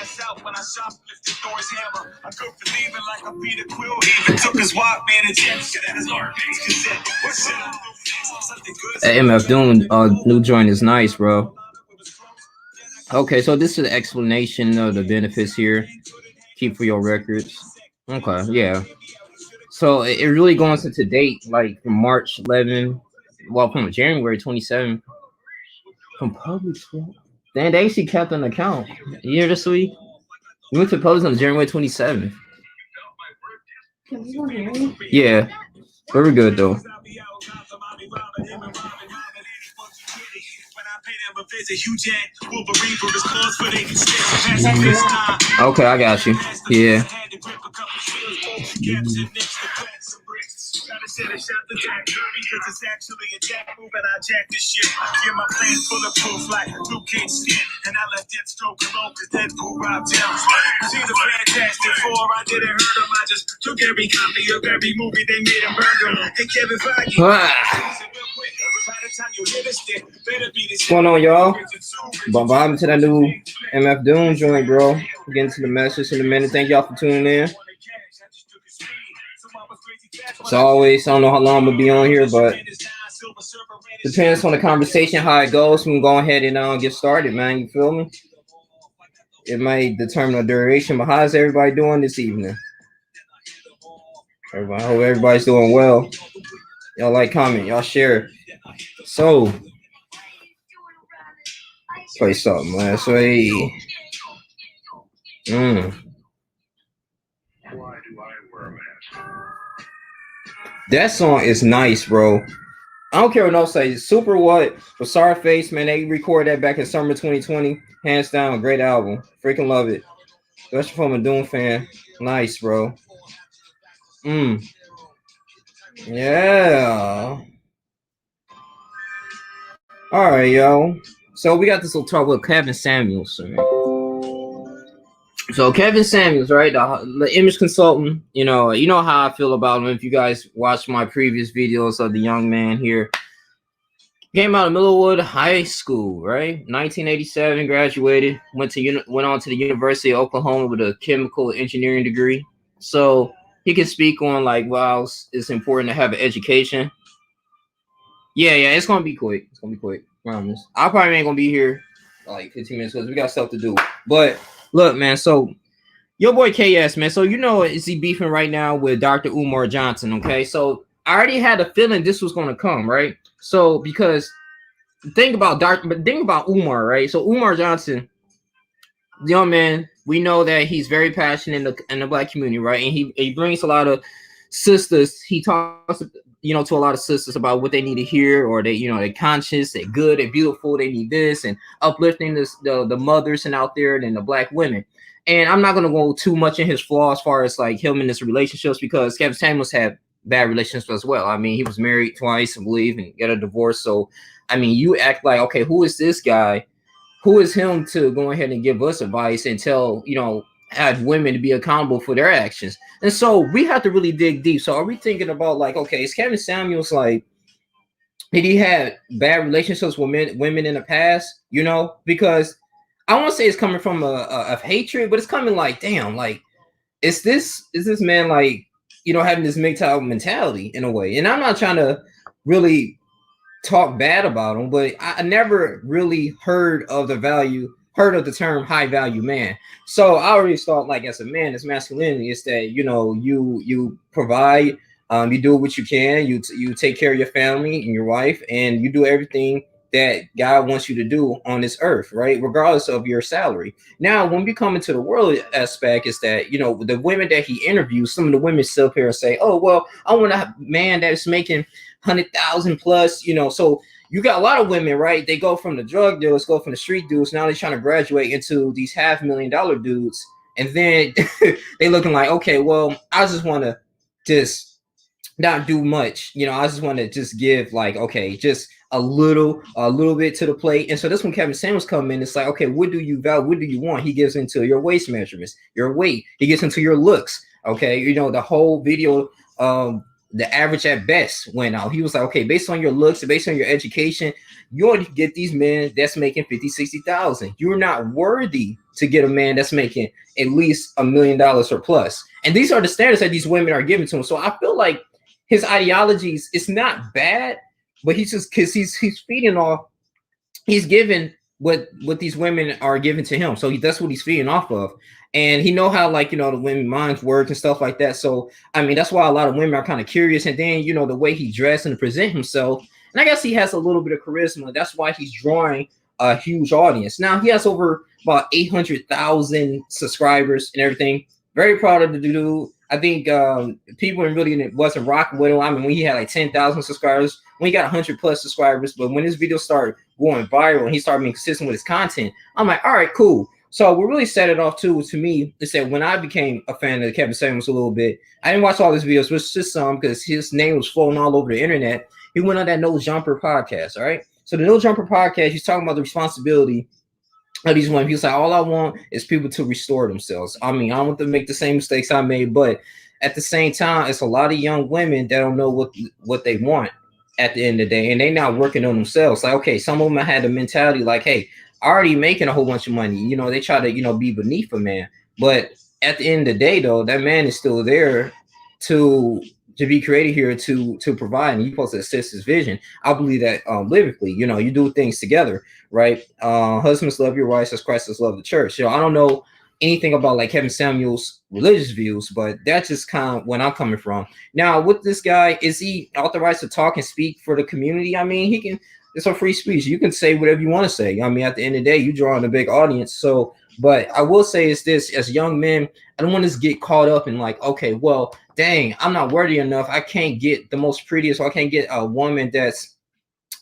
ass out when I shoplifted Thor's hammer. I cooked for leaving like a Peter Quill. Even took his Walkman and Jessica that is cassette. What should I do? Something good. Hey, MF Doom, new joint is nice, bro. Okay, so this is the explanation of the benefits here. Keep for your records. Okay, yeah. So it really goes into date, like from March 11, well, from January 27, from public school. Then they actually kept an account. You hear this week? We went to post on January 27th. Yeah, very good though. Okay, I got you. Yeah. Gotta set a shot to Jack because it's actually a jack move and I jack this shit. Yeah, my plan's bulletproof like Luke Cage skin. And I left Deathstroke alone because Deadpool robbed him. She's a Fantastic Four, I didn't hurt him. I just took every copy of every movie they made and burned them. Hey, Kevin Feige. What's going on, y'all? Bombarding to that new MF Doom joint, bro. Getting to the message in a minute. Thank y'all for tuning in. As always, I don't know how long I'm gonna be on here, but depends on the conversation, how it goes. We can go ahead and get started, man. You feel me? It may determine the duration, but how's everybody doing this evening? I hope everybody's doing well. Y'all like, comment, y'all share. So, play something, man. So, hey. That song is nice, bro. I don't care what else say. Super What with Sarface, man. They recorded that back in summer 2020. Hands down, great album. Freaking love it. Especially from a Doom fan. Nice, bro. Yeah. All right, yo. So we got this little talk with Kevin Samuels, man. So Kevin Samuels, right, the image consultant, you know how I feel about him. If you guys watched my previous videos of the young man here, came out of Millwood High School, right, 1987, graduated, went on to the University of Oklahoma with a chemical engineering degree. So he can speak on like, wow, it's important to have an education. Yeah, it's gonna be quick. It's gonna be quick. Promise. I probably ain't gonna be here like 15 minutes because we got stuff to do, but. Look, man, so your boy KS, man, so is he beefing right now with Dr. Umar Johnson, okay? So I already had a feeling this was going to come, right? So because think about Umar, right? So Umar Johnson, young man, we know that he's very passionate in the black community, right? And he brings a lot of sisters. He talks, to a lot of sisters about what they need to hear, or they're conscious, they're good, they're beautiful, they need this, and uplifting the mothers and out there and the black women. And I'm not gonna go too much in his flaws as far as like him in his relationships, because Kevin Samuels had bad relationships as well. I mean, he was married twice, I believe, and got a divorce. So I mean, you act like, okay, who is this guy? Who is him to go ahead and give us advice and tell, have women to be accountable for their actions? And so we have to really dig deep. So are we thinking about like, okay, is Kevin Samuels like, did he have bad relationships with women in the past? Because I won't say it's coming from a hatred, but it's coming like, damn, like, is this man like, having this MGTOW mentality in a way? And I'm not trying to really talk bad about him, but I never really heard of the term high value man. So I already thought, like, as a man, as masculinity is that, you provide, you do what you can, you take care of your family and your wife, and you do everything that God wants you to do on this earth, right? Regardless of your salary. Now, when we come into the world aspect, is that, the women that he interviews, some of the women sit up here and say, oh, well, I want a man that's making 100,000 plus, so you got a lot of women, right? They go from the drug dealers, go from the street dudes. Now they're trying to graduate into these $500,000 dudes. And then they looking like, okay, well, I just want to just not do much. I just want to just give like, okay, just a little bit to the plate. And so this when Kevin Samuels come in, it's like, okay, what do you value? What do you want? He gets into your waist measurements, your weight. He gets into your looks. Okay. The whole video, the average at best went out. He was like, okay, based on your looks, based on your education, you only get these men that's making 50, 60,000. You're not worthy to get a man that's making at least $1 million or plus. And these are the standards that these women are giving to him. So I feel like his ideologies, it's not bad, but he's just because he's feeding off, he's giving what these women are giving to him. So that's what he's feeding off of. And he know how, like, the women minds work and stuff like that. So I mean, that's why a lot of women are kind of curious. And then the way he dressed and present himself, and I guess he has a little bit of charisma. That's why he's drawing a huge audience. Now he has over about 800,000 subscribers and everything. Very proud of the dude. I think people really wasn't rocking with him. I mean, when he had like 10,000 subscribers, when he got 100 plus subscribers, but when his video started going viral and he started being consistent with his content, I'm like, all right, cool. So what really set it off too, to me, is that when I became a fan of Kevin Samuels a little bit, I didn't watch all his videos, but just some, because his name was floating all over the internet. He went on that No Jumper podcast, all right? So the No Jumper podcast, he's talking about the responsibility of these women. He was like, all I want is people to restore themselves. I mean, I don't want them to make the same mistakes I made, but at the same time, it's a lot of young women that don't know what they want at the end of the day, and they not working on themselves. Like, okay, some of them had the mentality like, hey, already making a whole bunch of money. They try to, be beneath a man. But at the end of the day, though, that man is still there to be created here to provide, and you're supposed to assist his vision. I believe that biblically, you do things together, right? Husbands, love your wives as Christ has loved the church. I don't know anything about like Kevin Samuels' religious views, but that's just kind of when I'm coming from. Now, with this guy, is he authorized to talk and speak for the community? I mean, he can. It's a free speech. You can say whatever you want to say. I mean, at the end of the day, you draw on a big audience. So, but I will say is this: as young men, I don't want us to get caught up in like, okay, well, dang, I'm not worthy enough. I can't get the most prettiest, or I can't get a woman that's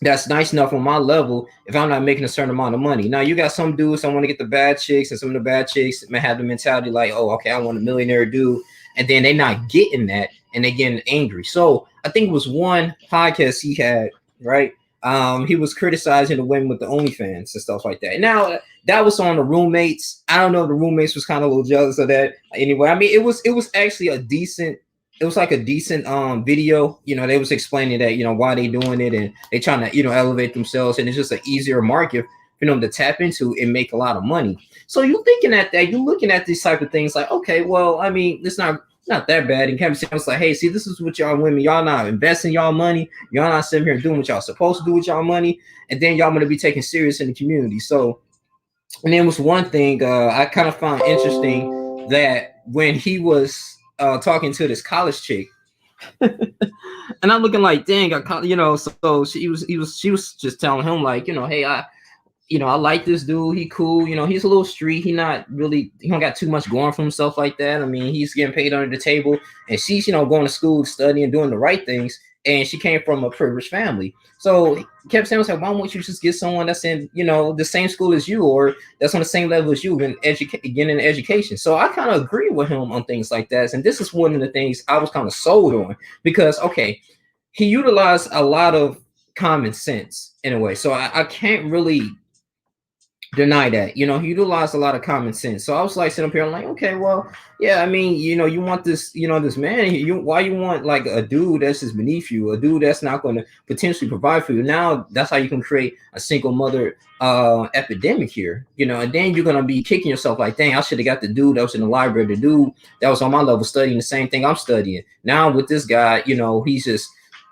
nice enough on my level if I'm not making a certain amount of money. Now, you got some dudes that want to get the bad chicks, and some of the bad chicks may have the mentality like, oh, okay, I want a millionaire dude, and then they're not getting that, and they're getting angry. So I think it was one podcast he had, right? He was criticizing the women with the OnlyFans and stuff like that. Now that was on the roommates. I don't know if the roommates was kind of a little jealous of that. Anyway, I mean, it was actually a decent. It was like a decent video. They was explaining that why they doing it, and they trying to elevate themselves, and it's just an easier market for them to tap into and make a lot of money. So you're thinking at that, you're looking at these type of things like, okay, well, I mean, it's not that bad. And Kevin Samuels like, hey, see, this is what y'all women, y'all not investing y'all money, y'all not sitting here doing what y'all supposed to do with y'all money, and then y'all gonna be taken serious in the community. So, and then was one thing I kind of found interesting, that when he was talking to this college chick, and I'm looking like, dang, so she was just telling him like, hey, I like this dude. He cool. He's a little street. He don't got too much going for himself like that. I mean, he's getting paid under the table, and she's, going to school, studying, doing the right things. And she came from a privileged family. So Kevin Samuels said, why won't you just get someone that's in, the same school as you, or that's on the same level as you, and getting an education? So I kind of agree with him on things like that. And this is one of the things I was kind of sold on, because, okay, he utilized a lot of common sense in a way. So I can't really deny that. He utilized a lot of common sense. So I was like sitting up here, I'm like, okay, well, yeah, I mean, you want this, this man, why you want like a dude that's just beneath you, a dude that's not going to potentially provide for you? Now that's how you can create a single mother epidemic here, and then you're gonna be kicking yourself like, dang, I should have got the dude that was in the library, the dude that was on my level studying the same thing I'm studying. Now with this guy, he's just,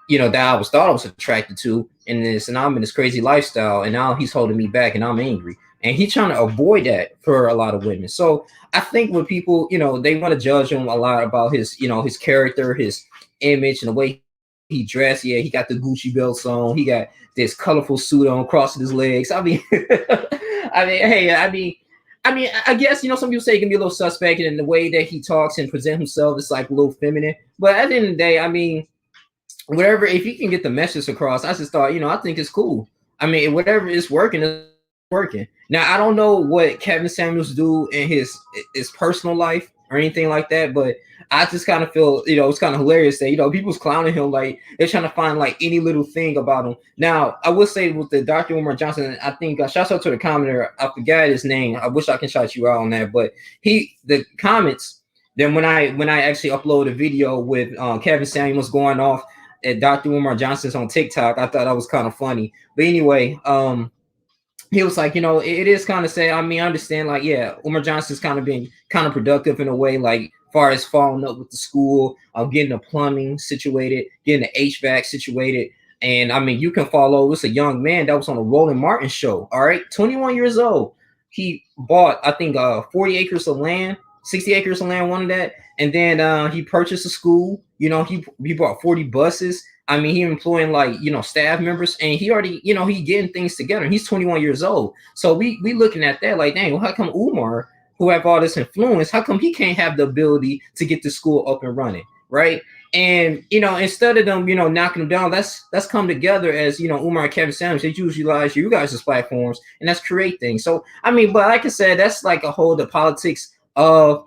that I thought I was attracted to in this, and I'm in this crazy lifestyle, and now he's holding me back, and I'm angry. And he's trying to avoid that for a lot of women. So I think when people, they want to judge him a lot about his, his character, his image, and the way he dressed. Yeah, he got the Gucci belts on. He got this colorful suit on, crossing his legs. I mean, I guess, some people say he can be a little suspect in the way that he talks and present himself. It's like a little feminine. But at the end of the day, I mean, whatever, if you can get the message across, I just thought, I think it's cool. I mean, whatever is working is working. Now, I don't know what Kevin Samuels do in his personal life or anything like that, but I just kind of feel, it's kind of hilarious that, people's clowning him, like they're trying to find like any little thing about him. Now, I will say with the Dr. Umar Johnson, I think, shouts out to the commenter, I forgot his name. I wish I can shout you out on that, but the comments, then when I actually upload a video with Kevin Samuels going off at Dr. Umar Johnson's on TikTok, I thought that was kind of funny. But anyway, he was like, it is kind of sad. I mean, I understand, like, yeah, Umar Johnson's kind of being kind of productive in a way, like, far as following up with the school, getting the plumbing situated, getting the HVAC situated. And I mean, you can follow, it's a young man that was on a Roland Martin show. All right, 21 years old. He bought, I think, 40 acres of land, 60 acres of land, one of that. And then he purchased a school. He bought 40 buses. I mean, he employing, like, staff members, and he already, he getting things together. And he's 21 years old. So we looking at that like, dang, well, how come Umar, who have all this influence, how come he can't have the ability to get the school up and running, right? And instead of them, knocking them down, let's come together as Umar and Kevin Samuels. They utilize you guys' platforms, and that's create things. So I mean, but like I said, that's like a whole the politics of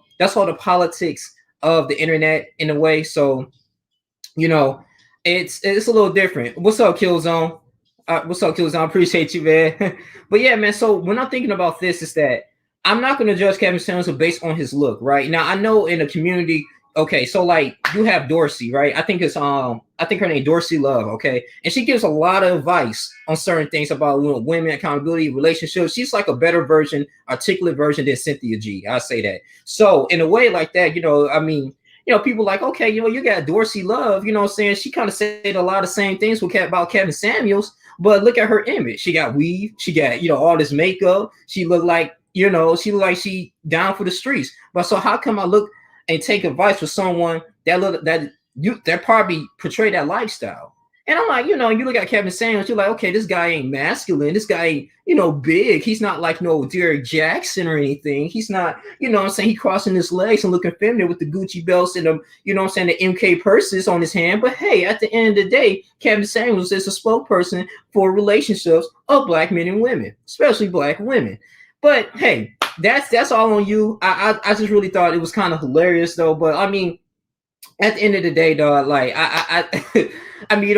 the internet in a way. So it's a little different. What's up, Killzone? What's up, Killzone? I appreciate you, man. But yeah, man. So when I'm thinking about this, is that I'm not going to judge Kevin Samuels based on his look, right? Now I know in a community, okay, so like you have Dorsey, right? I think her name Dorsey Love, okay, and she gives a lot of advice on certain things about women, accountability, relationships. She's like a better version, articulate version than Cynthia G. I say that. So in a way like that, I mean, people like, okay, you got Dorsey Love, what I'm saying? She kind of said a lot of same things about Kevin Samuels, but look at her image. She got weave, she got, all this makeup. She looked like, she looked like she down for the streets. But so how come I look and take advice from someone that probably portray that lifestyle? And I'm like, you look at Kevin Samuels, you're like, okay, this guy ain't masculine. This guy ain't, big. He's not like no Derek Jackson or anything. He's not, what I'm saying, he crossing his legs and looking feminine with the Gucci belts and the, what I'm saying, the MK purses on his hand. But hey, at the end of the day, Kevin Samuels is a spokesperson for relationships of Black men and women, especially Black women. But hey, that's all on you. I just really thought it was kind of hilarious though. But I mean, at the end of the day, dog, like I mean,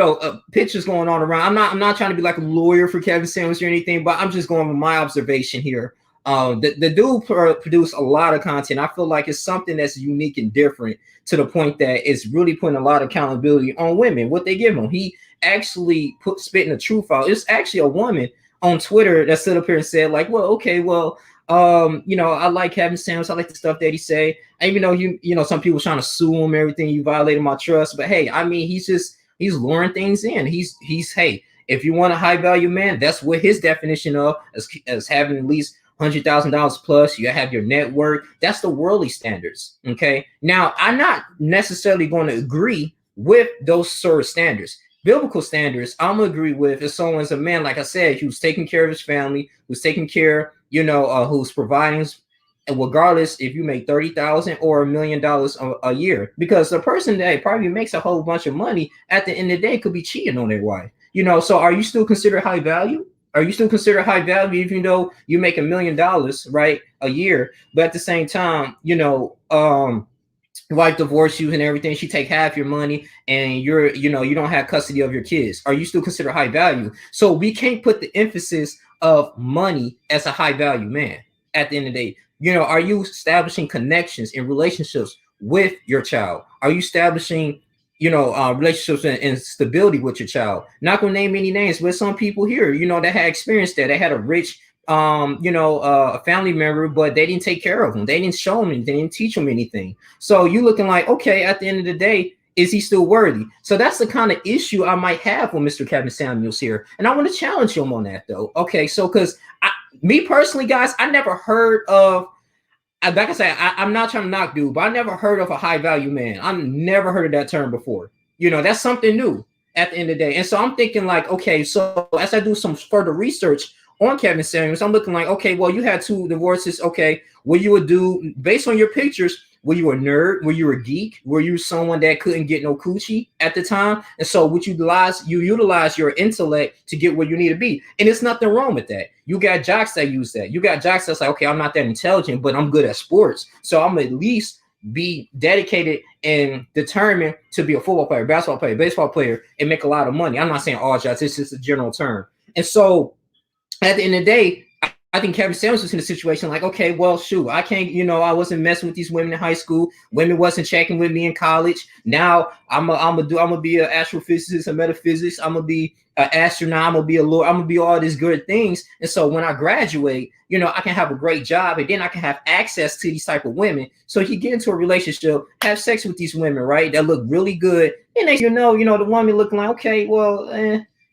pictures going on around. I'm not trying to be like a lawyer for Kevin Samuels or anything, but I'm just going with my observation here. The dude produced a lot of content. I feel like it's something that's unique and different to the point that it's really putting a lot of accountability on women. What they give him, he actually spitting the truth out. It's actually a woman on Twitter that stood up here and said, like, well, okay, well, I like Kevin Samuels. I like the stuff that he say. And even though some people trying to sue him, everything, you violated my trust. But hey, I mean, he's luring things in. He's hey, if you want a high value man, that's what his definition of as having at least $100,000 plus. You have your net worth. That's the worldly standards. Okay. Now, I'm not necessarily going to agree with those sort of standards. Biblical standards, I'm gonna agree with if someone's a man, like I said, who's taking care of his family, who's taking care, who's providing, and regardless if you make $30,000 or $1 million a year, because the person that probably makes a whole bunch of money at the end of the day could be cheating on their wife. So are you still considered high value? Are you still considered high value even though you make $1 million, right, a year? But at the same time, wife divorce you and everything, she take half your money and you don't have custody of your kids. Are you still considered high value? So we can't put the emphasis of money as a high value man at the end of the day. Are you establishing connections and relationships with your child? Are you establishing relationships and stability with your child? Not gonna name any names, but some people here that had experienced that. They had a rich a family member, but they didn't take care of them. They didn't show them anything. They didn't teach them anything. So you looking like, okay, at the end of the day, is he still worthy? So that's the kind of issue I might have with Mr. Kevin Samuels here. And I want to challenge him on that though. Okay, so because me personally, guys, I never heard of, like I said, I'm not trying to knock dude, but I never heard of a high value man. I've never heard of that term before. That's something new at the end of the day. And so I'm thinking like, okay, so as I do some further research on Kevin Samuels, I'm looking like, okay, well, you had 2 divorces. Okay, were you a dude, based on your pictures, were you a nerd? Were you a geek? Were you someone that couldn't get no coochie at the time? And so what you utilize your intellect to get where you need to be. And it's nothing wrong with that. You got jocks that use that. You got jocks that's like, okay, I'm not that intelligent, but I'm good at sports. So I'm at least be dedicated and determined to be a football player, basketball player, baseball player, and make a lot of money. I'm not saying all jocks, it's just a general term. And so at the end of the day, I think Kevin Samuels was in a situation like, okay, well, shoot, I can't, I wasn't messing with these women in high school. Women wasn't checking with me in college. Now I'm gonna be an astrophysicist, a metaphysicist. I'm gonna be an astronaut. I'm gonna be a lawyer. I'm gonna be all these good things. And so when I graduate, I can have a great job, and then I can have access to these type of women. So he get into a relationship, have sex with these women, right? That look really good, and they, the woman looking like, okay, well,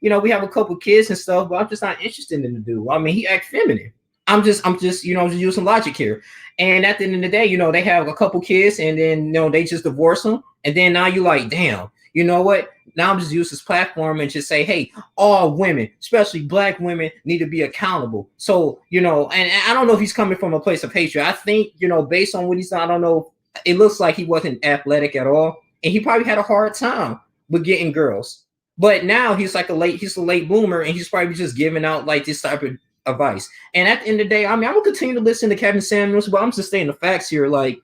we have a couple kids and stuff, but I'm just not interested in the dude. I mean, he act feminine. I'm just, just using logic here. And at the end of the day, they have a couple kids, and then they just divorce them. And then now you like, damn, you know what? Now I'm just use this platform and just say, hey, all women, especially black women, need to be accountable. So, and I don't know if he's coming from a place of hatred. I think, based on what he's done, I don't know. It looks like he wasn't athletic at all. And he probably had a hard time with getting girls. But now he's a late bloomer, and he's probably just giving out like this type of advice. And at the end of the day, I mean, I'm gonna continue to listen to Kevin Samuels, but I'm just stating the facts here. Like,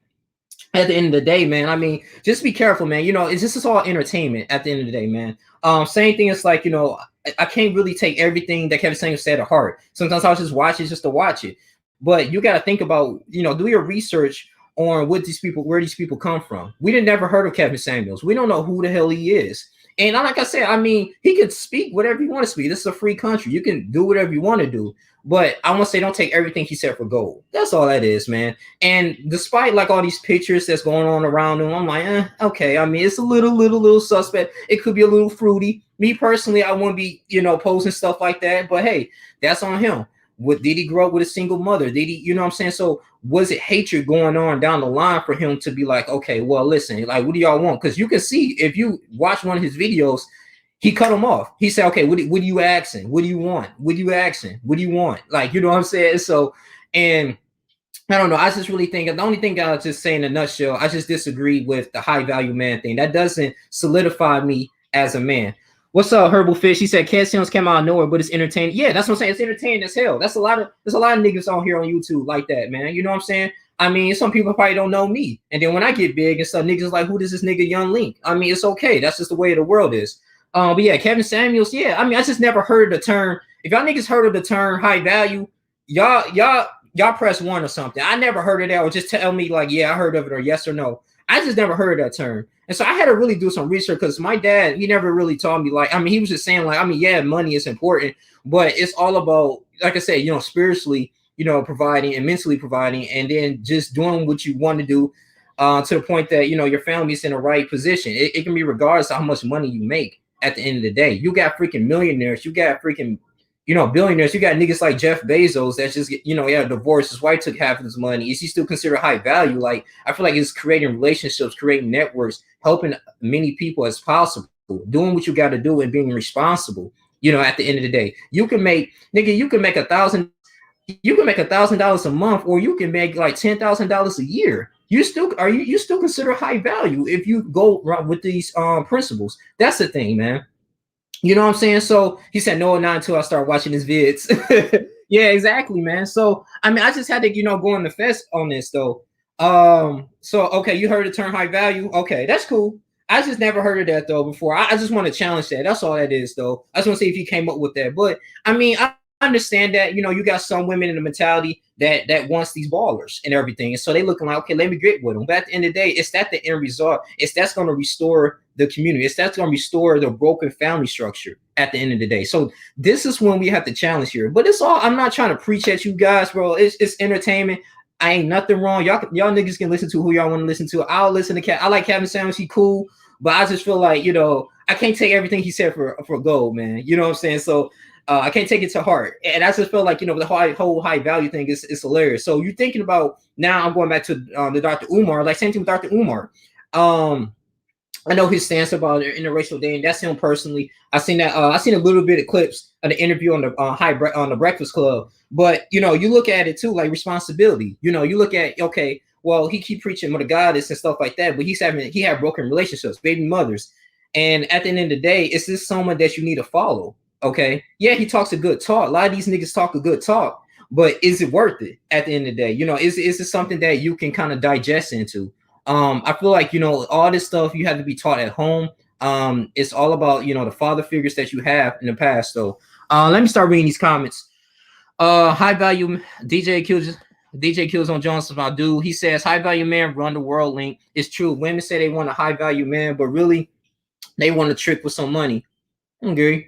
at the end of the day, man, I mean, just be careful, man. This is all entertainment at the end of the day, man. Same thing is like, I can't really take everything that Kevin Samuels said to heart. Sometimes I'll just watch it just to watch it. But you got to think about, do your research on where these people come from. We didn't never heard of Kevin Samuels. We don't know who the hell he is. And like I said, I mean, he could speak whatever you want to speak. This is a free country. You can do whatever you want to do. But I want to say, don't take everything he said for gold. That's all that is, man. And despite like all these pictures that's going on around him, I'm like, okay. I mean, it's a little suspect. It could be a little fruity. Me personally, I wouldn't be, posting stuff like that. But hey, that's on him. Did he grow up with a single mother? Did he, what I'm saying? So was it hatred going on down the line for him to be like, okay, well, listen, like, what do y'all want? Because you can see if you watch one of his videos, he cut him off. He said, okay, what are you asking? What do you want? What are you asking? What do you want? Like, you know what I'm saying? So, and I don't know. I just really think the only thing I'll just say in a nutshell, I just disagree with the high value man thing. That doesn't solidify me as a man. What's up, Herbal Fish? He said Cat Sounds came out of nowhere, but it's entertaining. Yeah, that's what I'm saying. It's entertaining as hell. There's a lot of niggas on here on YouTube like that, man. You know what I'm saying? I mean, some people probably don't know me. And then when I get big and stuff, niggas like, who does this nigga Young Link? I mean, it's okay. That's just the way the world is. But yeah, Kevin Samuels, yeah. I mean, I just never heard the term. If y'all niggas heard of the term high value, y'all press 1 or something. I never heard of that, or just tell me like, yeah, I heard of it, or yes or no. I just never heard that term. And so I had to really do some research, because my dad, he never really taught me, like, I mean, he was just saying like, I mean, yeah, money is important, but it's all about, like I said, spiritually, providing and mentally providing, and then just doing what you want to do to the point that, your family's in the right position. It can be regardless of how much money you make at the end of the day. You got freaking millionaires, you got freaking, billionaires, you got niggas like Jeff Bezos that's just, divorced. His wife took half of his money. Is he still considered high value? Like, I feel like it's creating relationships, creating networks, helping many people as possible, doing what you got to do and being responsible. At the end of the day, you can make $1,000 a month, or you can make like $10,000 a year. You still consider high value if you go with these principles. That's the thing, man. You know what I'm saying? So he said, no, not until I start watching his vids. Yeah, exactly, man. So, I mean, I just had to, go on the fest on this, though. So, okay, you heard the term high value. Okay, that's cool. I just never heard of that, though, before. I just want to challenge that. That's all that is, though. I just want to see if he came up with that. But, I mean, I understand that, you got some women in the mentality that wants these ballers and everything. And so they looking like, okay, let me get with them. But at the end of the day, it's that the end result. That's going to restore the community. That's going to restore the broken family structure at the end of the day. So this is when we have to challenge here. But it's all, I'm not trying to preach at you guys, bro. It's entertainment. I ain't nothing wrong. Y'all niggas can listen to who y'all want to listen to. I'll listen to I like Kevin Samuels. He cool. But I just feel like, I can't take everything he said for gold, man. You know what I'm saying? So I can't take it to heart. And I just feel like, the whole high value thing is hilarious. So you're thinking about, now I'm going back to the Dr. Umar, like same thing with Dr. Umar. I know his stance about interracial dating. That's him personally. I seen that. I seen a little bit of clips of the interview on the Breakfast Club. But you look at it too, like responsibility. You look at, okay, well, he keep preaching with a goddess and stuff like that, but he had broken relationships, baby mothers, and at the end of the day, it's just someone that you need to follow. Okay, yeah, he talks a good talk. A lot of these niggas talk a good talk, but is it worth it at the end of the day? Is it something that you can kind of digest into? I feel like, all this stuff you have to be taught at home. It's all about, the father figures that you have in the past. So let me start reading these comments. High value DJ Kills on Johnson, my dude. He says high value men run the world. Link. It's true. Women say they want a high value man, but really they want a trick with some money. Okay.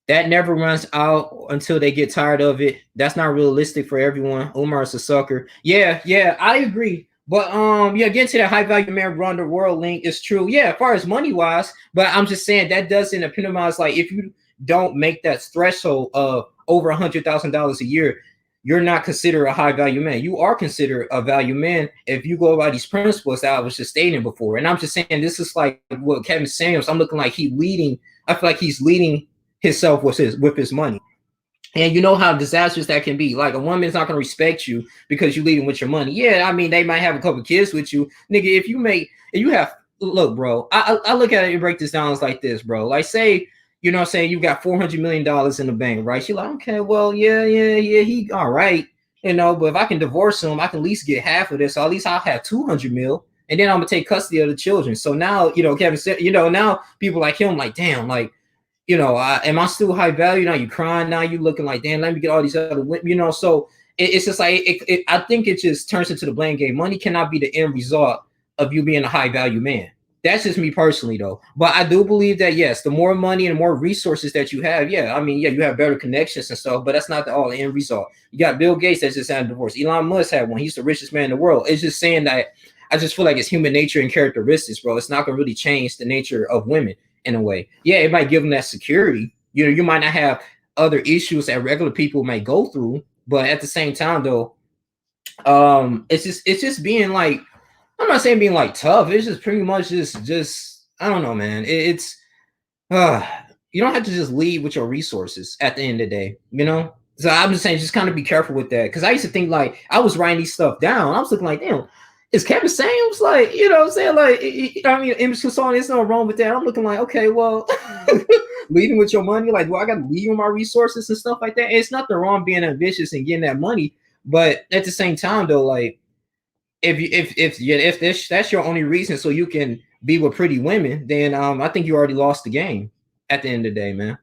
That never runs out until they get tired of it. That's not realistic for everyone. Umar is a sucker. Yeah, I agree. But yeah, getting to that high value man run the world link is true. Yeah, as far as money wise, but I'm just saying that doesn't epitomize like if you don't make that threshold of over $100,000 a year, you're not considered a high value man. You are considered a value man if you go by these principles that I was just stating before. And I'm just saying this is like what Kevin Samuels. I'm looking like he leading. I feel like he's leading himself with his money. And you know how disastrous that can be. Like a woman's not gonna respect you because you leading with your money. Yeah, I mean they might have a couple kids with you, nigga. If you have look, bro. I look at it and break this down as like this, bro. Like say, you know what I'm saying, you got $400 million in the bank, right? She's like, okay, well, yeah, he all right, you know, but if I can divorce him, I can at least get half of this. So at least I'll have 200 mil, and then I'm gonna take custody of the children. So now, you know, Kevin said, you know, now people like him, like, damn, like, you know, am I still high value? Now you crying. Now you looking like, damn, let me get all these other, you know. So it's just like, I think it just turns into the blame game. Money cannot be the end result of you being a high value man. That's just me personally, though. But I do believe that, yes, the more money and the more resources that you have, yeah, I mean, yeah, you have better connections and stuff, but that's not the all end result. You got Bill Gates that just had a divorce. Elon Musk had one. He's the richest man in the world. It's just saying that I just feel like it's human nature and characteristics, bro. It's not going to really change the nature of women in a way. Yeah, it might give them that security. You know, you might not have other issues that regular people might go through, but at the same time, though, it's just being like, I'm not saying being like tough. It's just pretty much just I don't know, man. It's you don't have to just lead with your resources at the end of the day, you know. So I'm just saying, just kind of be careful with that, because I used to think like I was writing these stuff down. I was looking like, damn, is Kevin Samuels like, you know what I'm saying? Like, I mean, image consulting, there's no wrong with that. I'm looking like, okay, well, leading with your money, like, well, I got to lead with my resources and stuff like that. And it's nothing wrong being ambitious and getting that money, but at the same time, though, like, if that's your only reason so you can be with pretty women, then I think you already lost the game at the end of the day, man.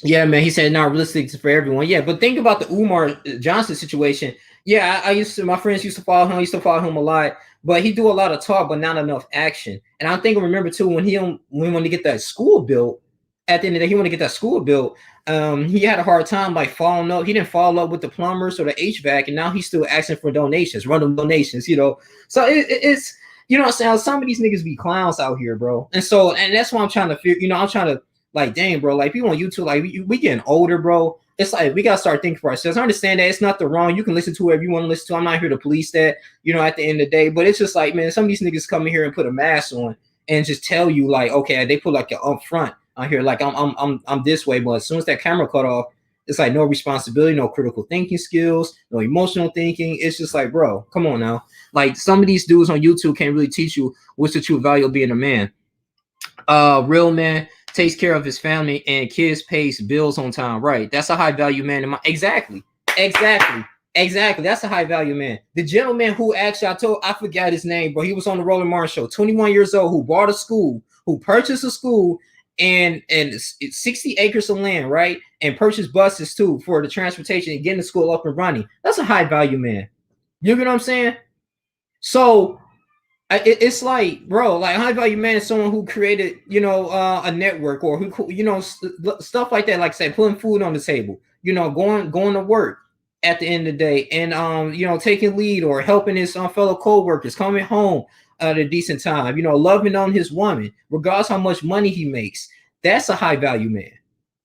Yeah, man. He said not realistic for everyone. Yeah, but think about the Umar Johnson situation. Yeah, my friends used to follow him. I used to follow him a lot, but he do a lot of talk, but not enough action. And I think I remember too when he wanted to get that school built. At the end of the day, he wanted to get that school built. He had a hard time like following up. He didn't follow up with the plumbers or the HVAC, and now he's still asking for donations, random donations, you know. So it's, you know what I'm saying? Some of these niggas be clowns out here, bro. And that's why I'm trying to figure, you know, I'm trying to like, dang, bro, like people on YouTube, like we getting older, bro. It's like we gotta start thinking for ourselves. I understand that it's not the wrong. You can listen to whoever you want to listen to. I'm not here to police that, you know, at the end of the day. But it's just like, man, some of these niggas come in here and put a mask on and just tell you like, okay, they put like an up front on here, like I'm this way, but as soon as that camera cut off, it's like no responsibility, no critical thinking skills, no emotional thinking. It's just like, bro, come on now. Like some of these dudes on YouTube can't really teach you what's the true value of being a man. Real man takes care of his family and kids, pays bills on time. Right. That's a high value man. Exactly. That's a high value man. The gentleman who actually, I forgot his name, but he was on the Roland Martin show, 21 years old, who bought a school, who purchased a school and 60 acres of land, right? And purchased buses too for the transportation and getting the school up and running. That's a high value man. You get what I'm saying? So it's like, bro, like high value man is someone who created, you know, a network or who, you know, stuff like that. Like say, putting food on the table, you know, going to work at the end of the day, and you know, taking lead or helping his fellow co-workers, coming home at a decent time, you know, loving on his woman, regardless how much money he makes. That's a high value man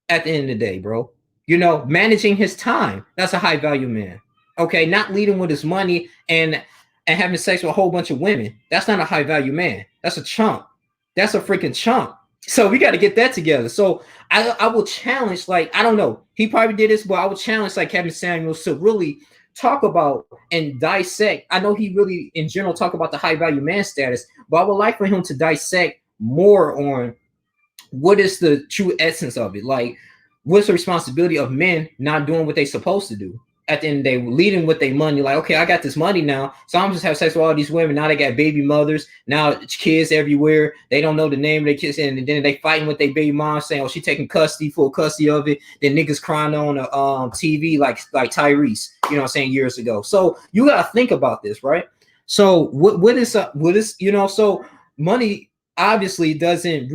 at the end of the day, bro. You know, managing his time. That's a high value man. Okay, not leading with his money and having sex with a whole bunch of women. That's not a high value man. That's a chump. That's a freaking chump. So we got to get that together. So I will challenge, like, I don't know, he probably did this, but I would challenge like Kevin Samuels to really talk about and dissect. I know he really in general talk about the high value man status, but I would like for him to dissect more on what is the true essence of it. Like, what's the responsibility of men not doing what they're supposed to do? at the end of the day, leading with their money. Like, okay, I got this money now, so I'm just have sex with all these women. Now they got baby mothers. Now it's kids everywhere. They don't know the name of their kids, and then they fighting with their baby mom, saying, "Oh, she taking full custody of it." Then niggas crying on the TV like Tyrese, you know what I'm saying, years ago. So you gotta think about this, right? So what is you know? So money obviously doesn't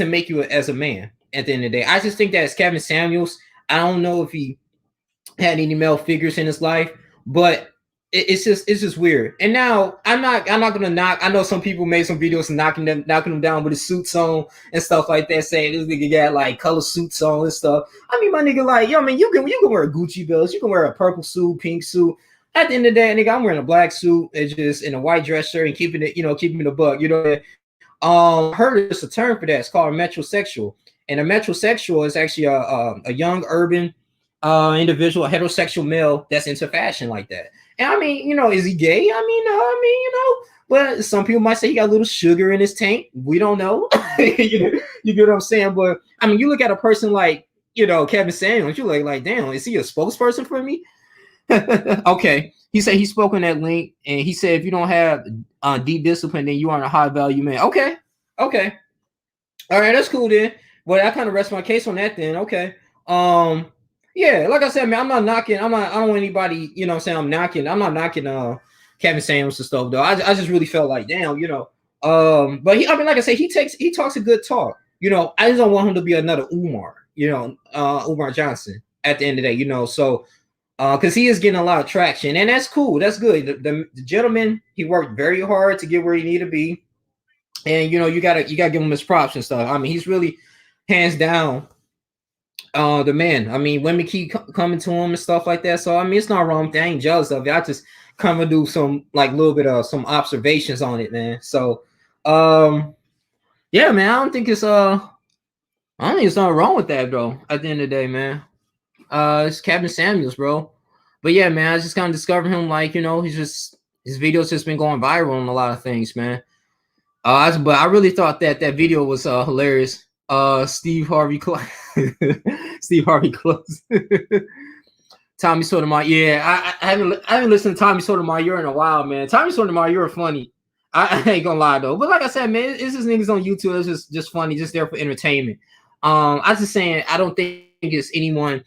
make you as a man at the end of the day. I just think that as Kevin Samuels, I don't know if he had any male figures in his life, but it's just weird. And now I'm not gonna knock. I know some people made some videos knocking them down with his suits on and stuff like that, saying this nigga got like color suits on and stuff. I mean, my nigga, like, yo, man, you can wear Gucci belts, you can wear a purple suit, pink suit. At the end of the day, nigga, I'm wearing a black suit, it's just in a white dress shirt and keeping it a buck. Heard there's a term for that. It's called a metrosexual, and a metrosexual is actually a young urban individual, a heterosexual male that's into fashion like that. And I mean, is he gay? But some people might say he got a little sugar in his tank. We don't know. You get what I'm saying? But I mean, you look at a person like, Kevin Samuels, you're like, damn, is he a spokesperson for me? Okay. He said he spoke on that link, and he said if you don't have deep discipline, then you aren't a high value man. Okay. All right, that's cool then. Well, I kind of rest my case on that then. Okay. Yeah, like I said, man, I'm not knocking. I don't want anybody, I'm saying I'm not knocking Kevin Samuels and stuff though. I just really felt like, damn, but like I said, he talks a good talk. I just don't want him to be another Umar, Umar Johnson at the end of the day, so because he is getting a lot of traction, and that's cool. That's good. The gentleman, he worked very hard to get where he needed to be, and you gotta give him his props and stuff. I mean, he's really hands down the man. I mean, women keep coming to him and stuff like that. So I mean, it's not wrong. I ain't jealous of it. I just kind of do some little bit of some observations on it, man. So yeah, man, I don't think it's nothing wrong with that, though. At the end of the day, man. It's Kevin Samuels, bro. But yeah, man, I just kind of discovered him, his videos just been going viral on a lot of things, man. But I really thought that video was hilarious. Steve Harvey Close. Tommy Sotomayor. Yeah, I haven't listened to Tommy Sotomayor in a while, man. Tommy Sotomayor funny. I ain't gonna lie though. But like I said, man, it's just niggas on YouTube. It's just funny, just there for entertainment. I was just saying, I don't think it's anyone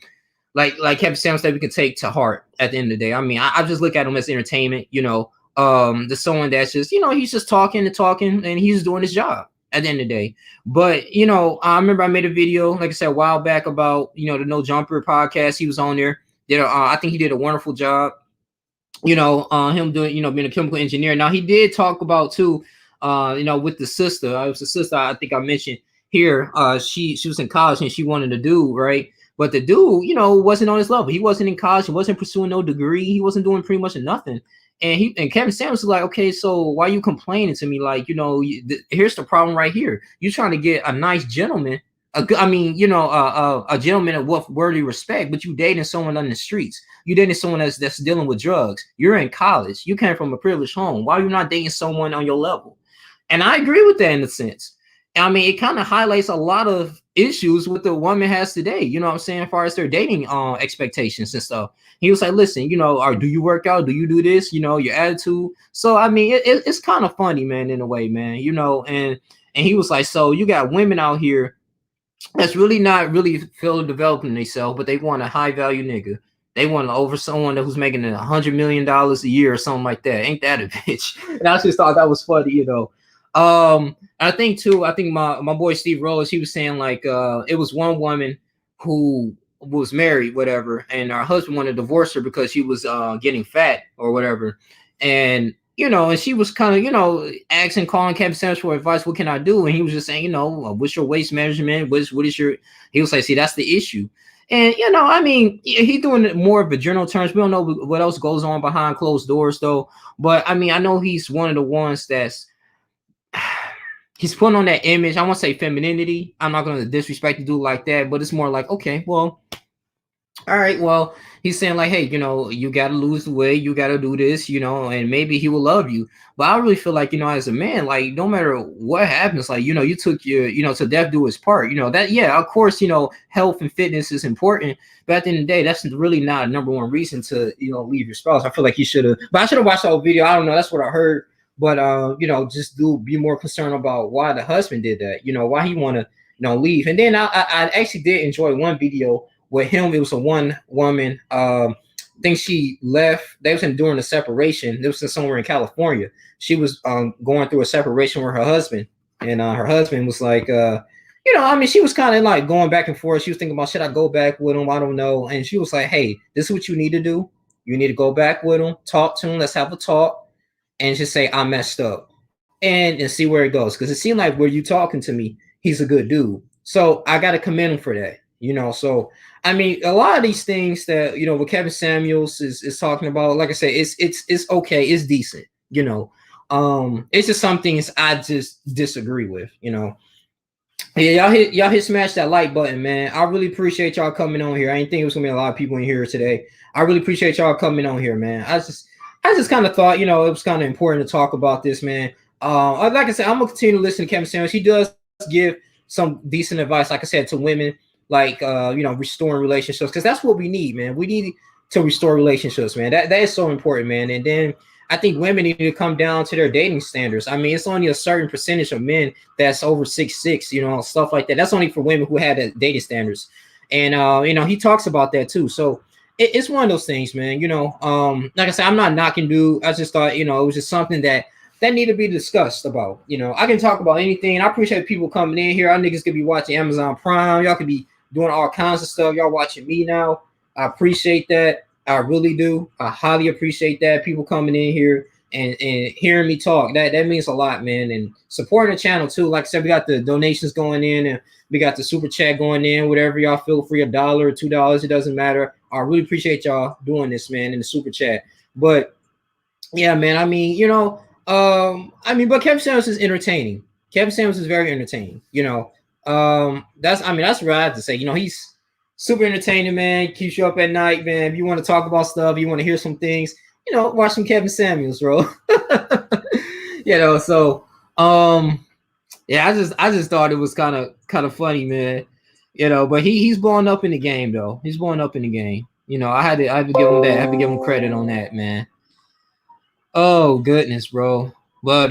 like Kevin Samuels that we can take to heart at the end of the day. I mean, I just look at him as entertainment, there's someone that's just, he's just talking and he's doing his job at the end of the day. But, I remember I made a video, like I said, a while back about, the No Jumper podcast. He was on there. I think he did a wonderful job, him doing, being a chemical engineer. Now, he did talk about, too, with the sister. It was a sister I think I mentioned here. She was in college and she wanted to do, right? But the dude, wasn't on his level. He wasn't in college. He wasn't pursuing no degree. He wasn't doing pretty much nothing. And Kevin Samuels was like, okay, so why are you complaining to me? Like, here's the problem right here. You're trying to get a nice gentleman. A gentleman of worthy respect, but you dating someone on the streets. You dating someone that's dealing with drugs. You're in college. You came from a privileged home. Why are you not dating someone on your level? And I agree with that in a sense. I mean, it kind of highlights a lot of issues with the woman has today, you know what I'm saying, as far as their dating expectations and stuff. He was like, listen, do you work out? Do you do this? Your attitude. So, I mean, it's kind of funny, man, in a way, man, and he was like, so you got women out here that's really not really feel developing themselves, but they want a high value nigga. They want to over someone who's making $100 million a year or something like that. Ain't that a bitch? And I just thought that was funny, I think my boy Steve Rose, he was saying like it was one woman who was married, whatever, and her husband wanted to divorce her because she was getting fat or whatever. And and she was kind of, asking, calling Kevin Samuels for advice. What can I do? And he was just saying, what's your waist measurement? What is your, he was like, see, that's the issue. And, I mean, he's doing it more of a general terms. We don't know what else goes on behind closed doors, though. But, I mean, I know he's one of the ones that's, he's putting on that image. I won't say femininity. I'm not going to disrespect the dude like that. But it's more like, okay, well, All right, well, he's saying like, hey, you got to lose the weight, you got to do this, and maybe he will love you. But I really feel like, as a man, like, no matter what happens, like, you took your, to death do his part, that, yeah, of course, health and fitness is important, but at the end of the day, that's really not a number one reason to, leave your spouse. I feel like you should have, but I should have watched the whole video. I don't know, that's what I heard. But just be more concerned about why the husband did that, why he want to, leave. And then I actually did enjoy one video with him. It was a one woman. I think she left. They was during the separation. This was somewhere in California. She was going through a separation with her husband, and her husband was like, I mean, she was kind of like going back and forth. She was thinking about, should I go back with him? I don't know. And she was like, hey, this is what you need to do. You need to go back with him, talk to him. Let's have a talk, and just say I messed up, and see where it goes. Because it seemed like where you talking to me, he's a good dude. So I got to commend him for that. So I mean, a lot of these things that what Kevin Samuels is talking about, like I said, it's okay, it's decent. It's just some things I just disagree with. Yeah, y'all hit smash that like button, man. I really appreciate y'all coming on here. I didn't think it was gonna be a lot of people in here today. I really appreciate y'all coming on here, man. I just kind of thought, it was kind of important to talk about this, man. Like I said, I'm gonna continue to listen to Kevin Samuels. He does give some decent advice, like I said, to women, like restoring relationships, because that's what we need, man. We need to restore relationships, man. That is so important, man. And then I think women need to come down to their dating standards. I mean, it's only a certain percentage of men that's over 6'6", stuff like that. That's only for women who had dating standards. And he talks about that too. So it's one of those things, man. Like I said, I'm not knocking dude. I just thought, it was just something that need to be discussed about. I can talk about anything. I appreciate people coming in here. Our niggas could be watching Amazon Prime. Y'all could be doing all kinds of stuff. Y'all watching me now. I appreciate that. I really do. I highly appreciate that. People coming in here and hearing me talk. That means a lot, man. And supporting the channel too. Like I said, we got the donations going in and we got the super chat going in. Whatever y'all feel free, $1 or $2, it doesn't matter. I really appreciate y'all doing this, man, in the super chat. But yeah, man, I mean, but Kevin Samuels is entertaining. Kevin Samuels is very entertaining. That's what I have to say. He's super entertaining, man. Keeps you up at night, man. If you want to talk about stuff, you want to hear some things, watch some Kevin Samuels, bro. So yeah, I just thought it was kind of funny, man. But he's blowing up in the game though. He's blowing up in the game. I had to give him that. I have to give him credit on that, man. Oh goodness, bro. But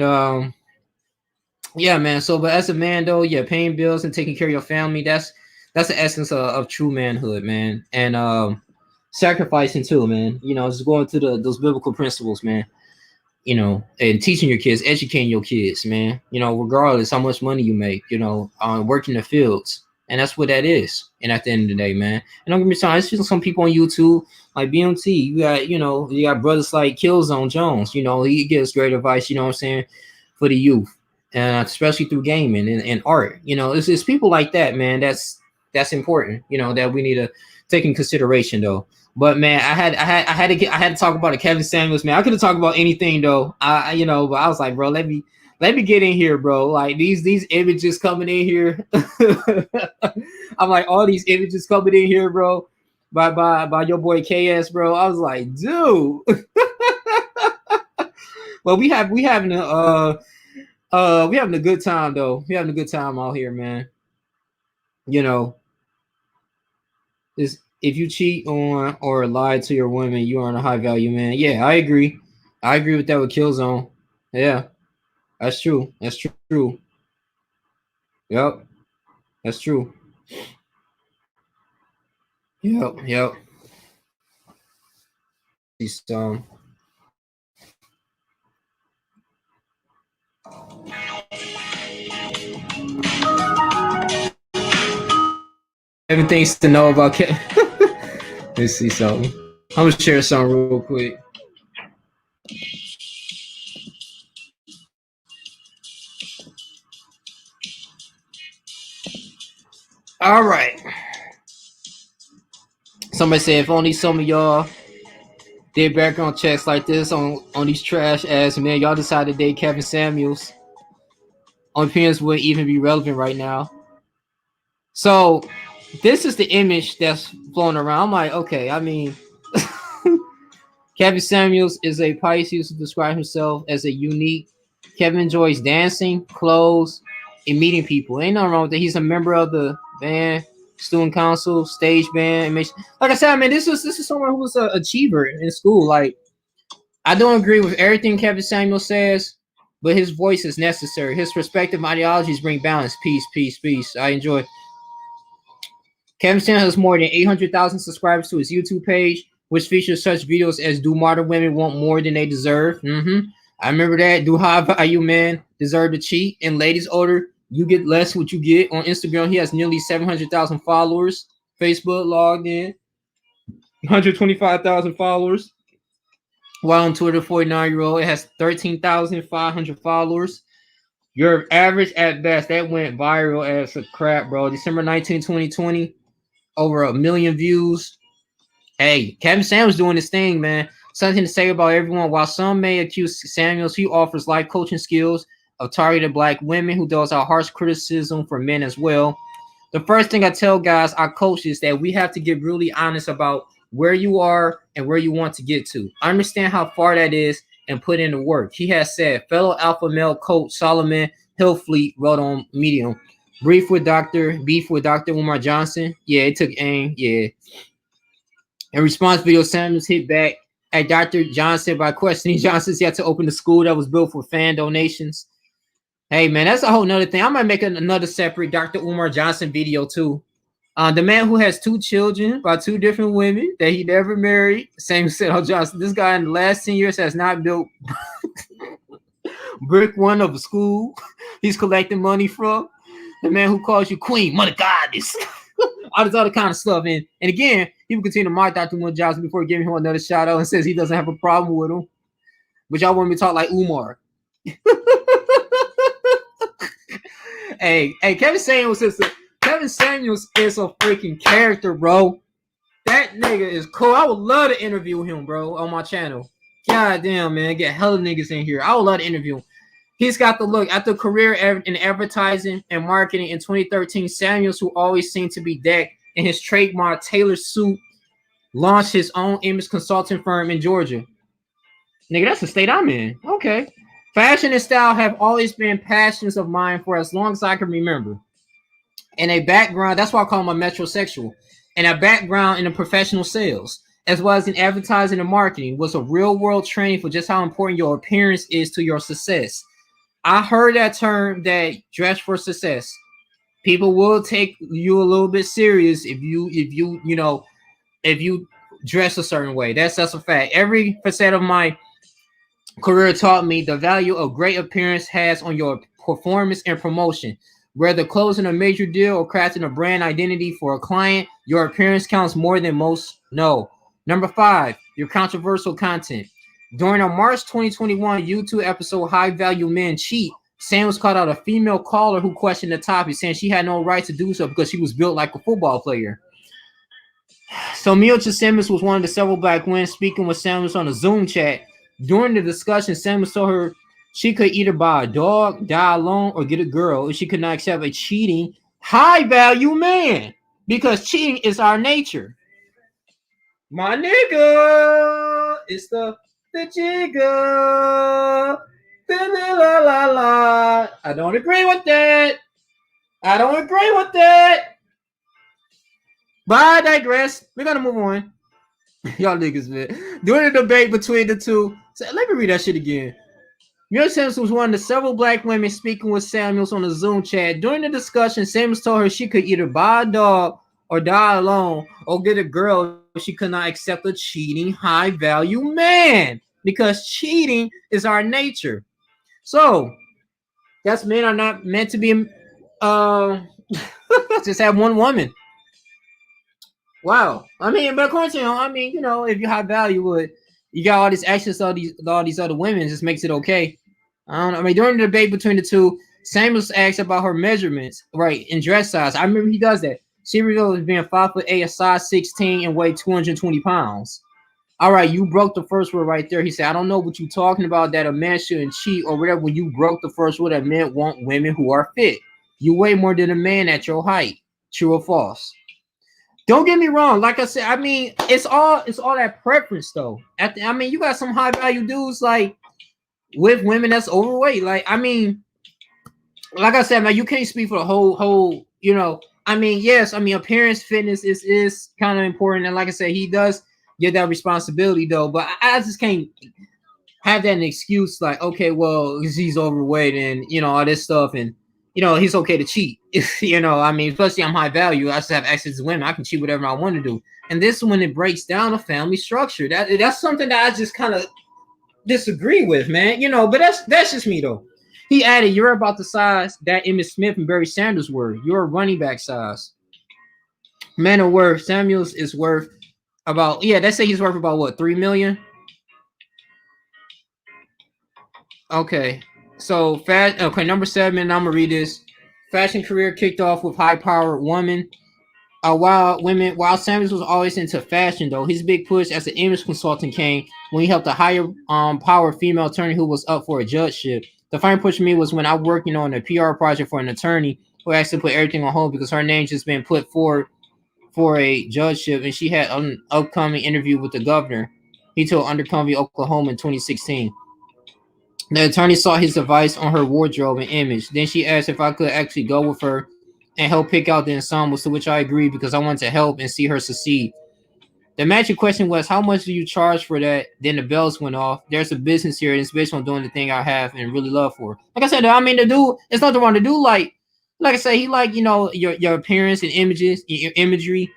yeah, man. So, but as a man, though, yeah, paying bills and taking care of your family, that's the essence of true manhood, man. And sacrificing too, man. Just going to those biblical principles, man. And teaching your kids, educating your kids, man. Regardless how much money you make, working the fields, and that's what that is. And at the end of the day, man, and don't get me wrong, it's just some people on YouTube like BMT. You got brothers like Killzone Jones. He gives great advice. You know what I'm saying, for the youth. And especially through gaming and art, it's people like that, man. That's important, that we need to take in consideration, though. But man, I had to talk about Kevin Samuels, man. I could have talked about anything, though. But I was like, bro, let me get in here, bro. Like these images coming in here. I'm like, all these images coming in here, bro. By your boy KS, bro. I was like, dude. Well, we having a good time, though. We having a good time out here, man. Is if you cheat on or lie to your women, you aren't a high value man. Yeah, I agree. I agree with that with Killzone. Yeah, that's true. That's true. Yep, that's true. Yep. Some. Everything's to know about Kevin. Let's see something. I'm gonna share something real quick. All right. Somebody said if only some of y'all did background checks like this on these trash ass men, y'all decided to date Kevin Samuels. On appearance wouldn't even be relevant right now. So this is the image that's flown around. I'm like, okay, I mean, Kevin Samuels is a Pisces who describes himself as a unique. Kevin enjoys dancing, clothes, and meeting people. Ain't nothing wrong with that. He's a member of the band, student council, stage band. Like I said, I mean, this is someone who was an achiever in school. Like, I don't agree with everything Kevin Samuels says, but his voice is necessary. His perspective ideologies bring balance, peace, peace, peace. I enjoy. Kevin Samuels has more than 800,000 subscribers to his YouTube page, which features such videos as "Do Modern Women Want More Than They Deserve?" I remember that. "Do High Value Men Deserve to Cheat?" And "Ladies Older, You Get Less What You Get." On Instagram, he has nearly 700,000 followers. Facebook logged in, 125,000 followers. While on Twitter, 49-year-old, it has 13,500 followers. Your average at best. That went viral as a crap, bro. December 19, 2020, over 1 million views. Hey, Kevin Samuels doing his thing, man. Something to say about everyone. While some may accuse Samuels, he offers life coaching skills of targeted black women who does out harsh criticism for men as well. The first thing I tell guys, I coach, is that we have to get really honest about where you are and where you want to get to. Understand how far that is and put in the work. He has said, fellow alpha male coach Solomon Hillfleet wrote on Medium. Beef with Dr. Umar Johnson. Yeah, it took aim. Yeah. In response video, Samuels hit back at Dr. Johnson by questioning Johnson's yet to open the school that was built for fan donations. Hey, man, that's a whole nother thing. I might make another separate Dr. Umar Johnson video, too. The man who has 2 children by 2 different women that he never married. Same said on Johnson. This guy in the last 10 years has not built brick one of a school he's collecting money from. The man who calls you queen, mother goddess. All this other kind of stuff. And again, he will continue to mock Dr. Umar Johnson before giving him another shout out and says he doesn't have a problem with him. But y'all want me to talk like Umar. Hey, Kevin Samuels is a freaking character, bro. That nigga is cool. I would love to interview him, bro, on my channel. God damn, man. Get hella niggas in here. I would love to interview him. He's got the look. After a career in advertising and marketing in 2013, Samuels, who always seemed to be decked in his trademark tailor suit, launched his own image consulting firm in Georgia. Nigga, that's the state I'm in. Okay. Fashion and style have always been passions of mine for as long as I can remember. And a background, that's why I call him a metrosexual, and a background in the professional sales, as well as in advertising and marketing, was a real-world training for just how important your appearance is to your success. I heard that term, that dress for success. People will take you a little bit serious if you dress a certain way. That's a fact. Every facet of my career taught me the value of great appearance has on your performance and promotion. Whether closing a major deal or crafting a brand identity for a client, your appearance counts more than most know. Number 5, your controversial content. During a March 2021 YouTube episode, High Value Men Cheat, Samuels called out a female caller who questioned the topic, saying she had no right to do so because she was built like a football player. So Mildred Samuels was one of the several black women speaking with Samuels on a Zoom chat. During the discussion, Samuels told her she could either buy a dog, die alone, or get a girl if she could not accept a cheating, high-value man, because cheating is our nature. My nigga, it's the jigger. La, la, la. I don't agree with that. But I digress. We're going to move on. Y'all niggas, man. During the debate between the two, so let me read that shit again. Mildred Samuels was one of the several black women speaking with Samuels on a Zoom chat. During the discussion, Samuels told her she could either buy a dog or die alone or get a girl if she could not accept a cheating, high-value man, because cheating is our nature. So, that's men are not meant to be just have one woman. Wow. I mean, but according to him, if you high value it, you got all this access to all these other women, it just makes it okay. I don't know. I mean, during the debate between the two, Samuels asked about her measurements, right, in dress size. I remember he does that. She revealed as being 5'8", a size 16, and weighed 220 pounds. All right, you broke the first word right there. He said, I don't know what you're talking about, that a man shouldn't cheat or whatever. When you broke the first word, that men want women who are fit. You weigh more than a man at your height. True or false? Don't get me wrong. Like I said, I mean, it's all that preference though. I mean, you got some high value dudes like with women that's overweight. Like, I mean, like I said, man, you can't speak for the whole. You know, I mean, yes, I mean, appearance, fitness is kind of important, and like I said, he does get that responsibility though. But I just can't have that an excuse like, okay, well, he's overweight and you know all this stuff, and you know he's okay to cheat. You know, I mean, especially I'm high value, I just have access to women, I can cheat whatever I want to do. And this one, it breaks down a family structure. That's something that I just kind of disagree with, man. You know, but that's just me though. He added, "You're about the size that Emmitt Smith and Barry Sanders were. You're a running back size. Men are worth. Samuels is worth about They say he's worth about what 3 million. Okay, so fast. Okay, number 7. I'm gonna read this. Fashion career kicked off with high-powered woman. While Samuels was always into fashion, though, his big push as an image consultant came when he helped a higher power female attorney who was up for a judgeship. The final push for me was when I worked, on a PR project for an attorney who actually put everything on hold because her name just been put forward for a judgeship, and she had an upcoming interview with the governor. He told Undercover Oklahoma in 2016. The attorney saw his advice on her wardrobe and image. Then she asked if I could actually go with her and help pick out the ensembles, to which I agreed because I wanted to help and see her succeed. The magic question was, how much do you charge for that? Then the bells went off. There's a business here, and it's based on doing the thing I have and really love for. Like I said, I mean, the dude, it's nothing wrong to do. Like I say, he like, your appearance and your imagery.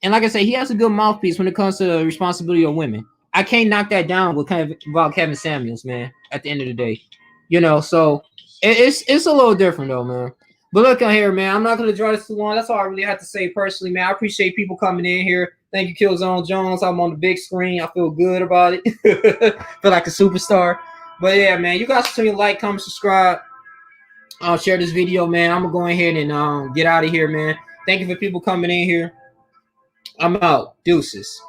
And like I say, he has a good mouthpiece when it comes to the responsibility of women. I can't knock that down about Kevin Samuels, man, at the end of the day. So it's a little different though, man. But look on here, man. I'm not gonna draw this too long. That's all I really have to say personally, man. I appreciate people coming in here. Thank you, Killzone Jones. I'm on the big screen. I feel good about it. Feel like a superstar. But yeah, man, you guys continue to like, comment, subscribe. Share this video, man. I'm gonna go ahead and get out of here, man. Thank you for people coming in here. I'm out. Deuces.